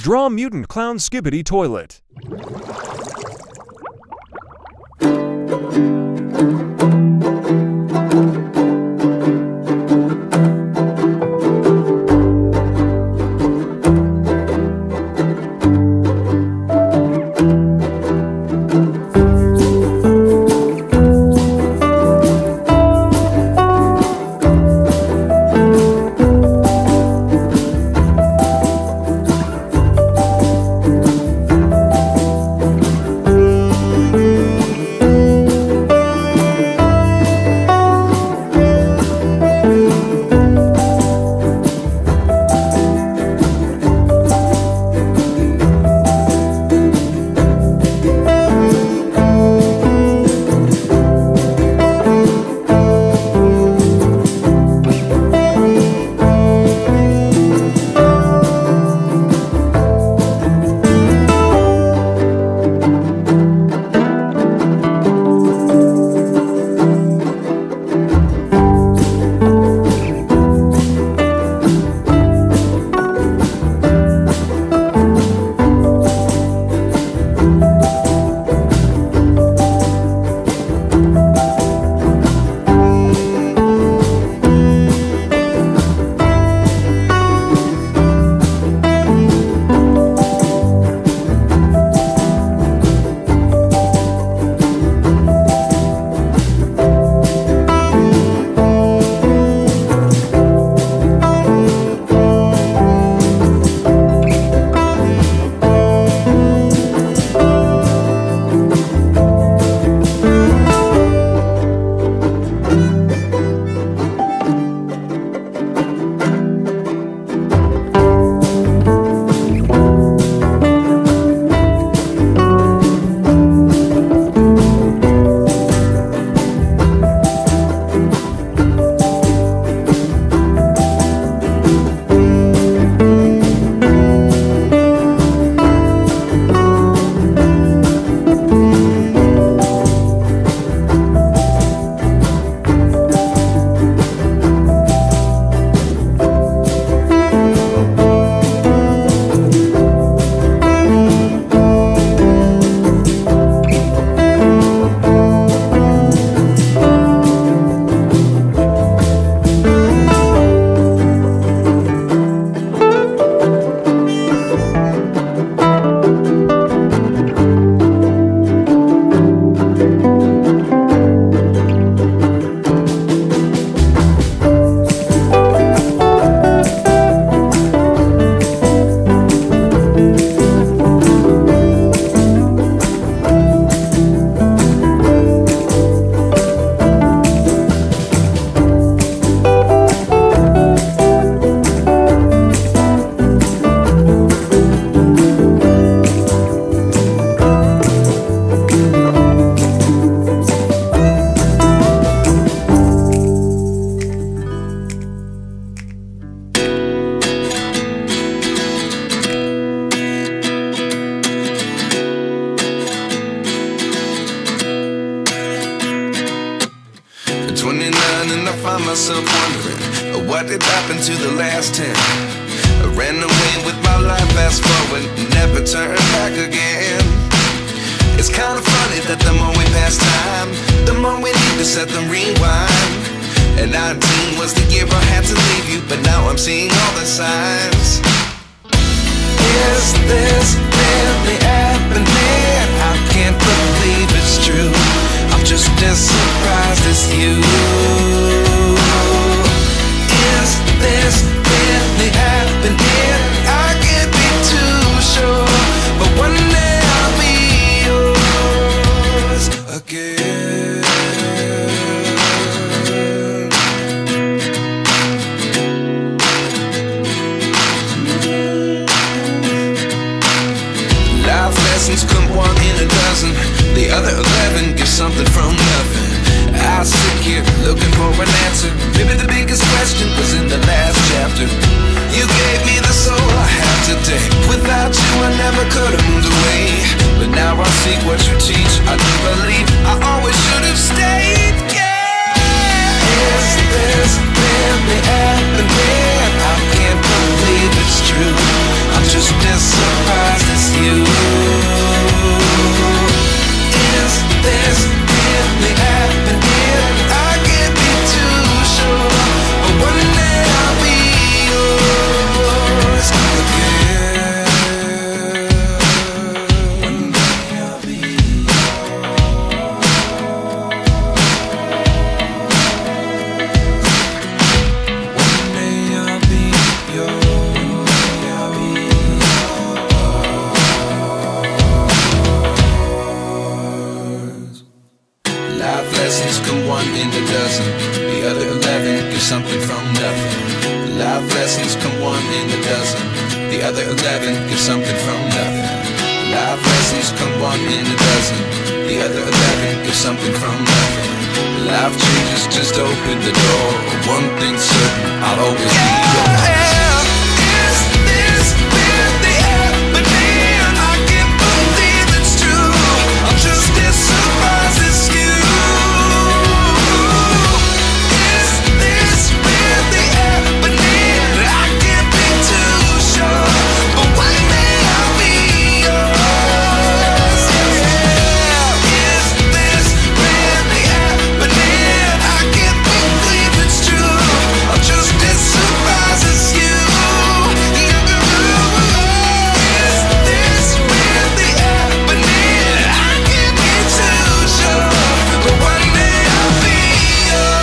Draw Mutant Clown Skibidi Toilet. myself wondering what did happen to the last 10. I ran away with my life, fast forward, never turn back again. It's kind of funny that the more we pass time, the more we need to set them rewind. And 19 was the year I had to leave you, but now I'm seeing all the signs. Is this really happening? I can't believe it's true. I'm just as surprised as you. Is this really happening? I can't be too sure, but one day I'll be yours again. Life lessons come one in a dozen. The other 11 give something from nothing. I sit here looking for an answer. Maybe the biggest question was in the last chapter. You gave me the soul I have today. Without you I never could have moved away. But now I see what you teach. I do believe I always should have stayed. Yeah. Is this really happening? I can't believe it's true. I'm just as surprised from nothing. Life lessons come one in a dozen. The other 11 give something from nothing. Life lessons come one in a dozen. The other 11 give something from nothing. Life changes just open the door. One thing's certain, I'll always be yours. Is this really happening? I can't believe it's true. I'm just as surprised as you. Is this really happening? I can't be too sure, but one day I'll be yours. Is this really happening? I can't believe it's true. I'm just as surprised as you. Is this really happening? I can't be too sure, but one day I'll be yours.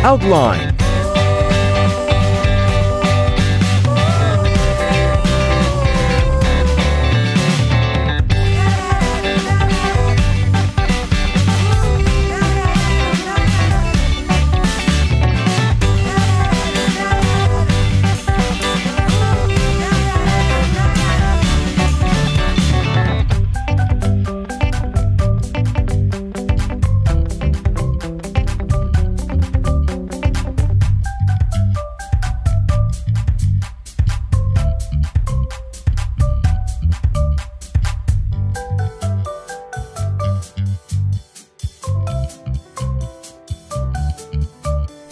Outline.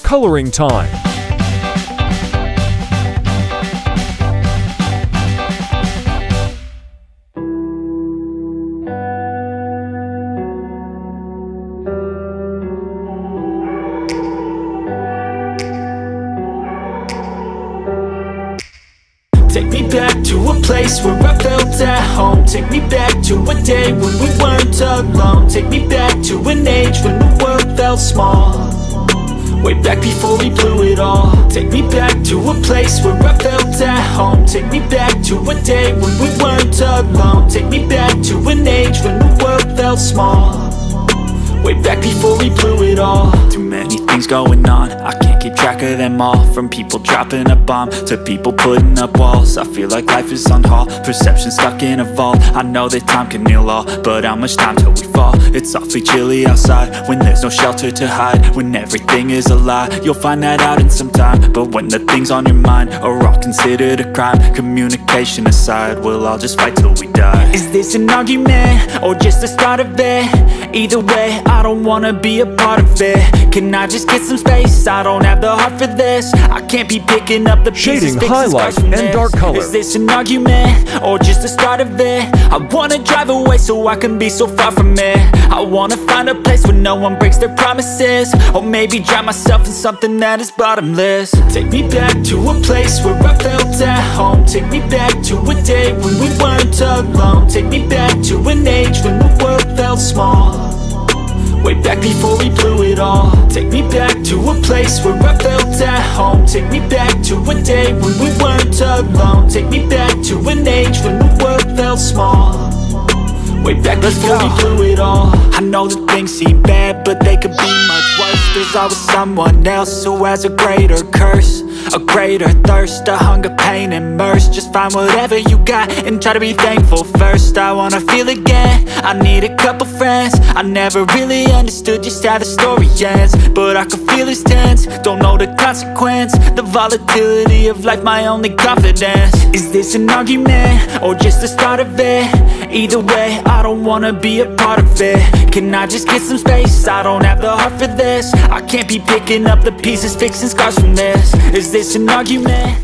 Coloring time. Take me back to a place where I felt at home. Take me back to a day when we weren't alone. Take me back to an age when the world felt small. Way back before we blew it all. Take me back to a place where I felt at home. Take me back to a day when we weren't alone. Take me back to an age when the world felt small. Way back before we blew it all. Too many things going on, I can't keep track of them all. From people dropping a bomb to people putting up walls. I feel like life is on hold, perception stuck in a vault. I know that time can heal all, but how much time till we fall? It's awfully chilly outside when there's no shelter to hide. When everything is a lie, you'll find that out in some time. But when the things on your mind are all considered a crime, communication aside, we'll all just fight till we die. Is this an argument or just the start of it? Either way, I don't wanna be a part of it. Can I just get some space? I don't have the heart for this. I can't be picking up the pieces, Shading, highlight, and dark color. Is this an argument or just the start of it? I wanna drive away so I can be so far from it. I wanna find a place where no one breaks their promises. Or maybe drown myself in something that is bottomless. Take me back to a place where I felt at home. Take me back to a day when we weren't alone. Take me back to an age when the world felt small. way back before we blew it all. Take me back to a place where I felt at home. Take me back to a day when we weren't alone. Take me back to an age when the world felt small, way back before we blew it all. I know that things seem bad, but they could be much worse. There's always someone else who has a greater curse, a greater thirst, a hunger, pain, and mercy. Just find whatever you got and try to be thankful first. I wanna feel again, I need a couple friends. I never really understood just how the story ends, but I can feel it's tense, don't know the consequence. The volatility of life, my only confidence. Is this an argument, or just the start of it? Either way, I don't wanna be a part of it. Can I just get some space? I don't have the heart for this. I can't be picking up the pieces, fixing scars from this. Is this an argument,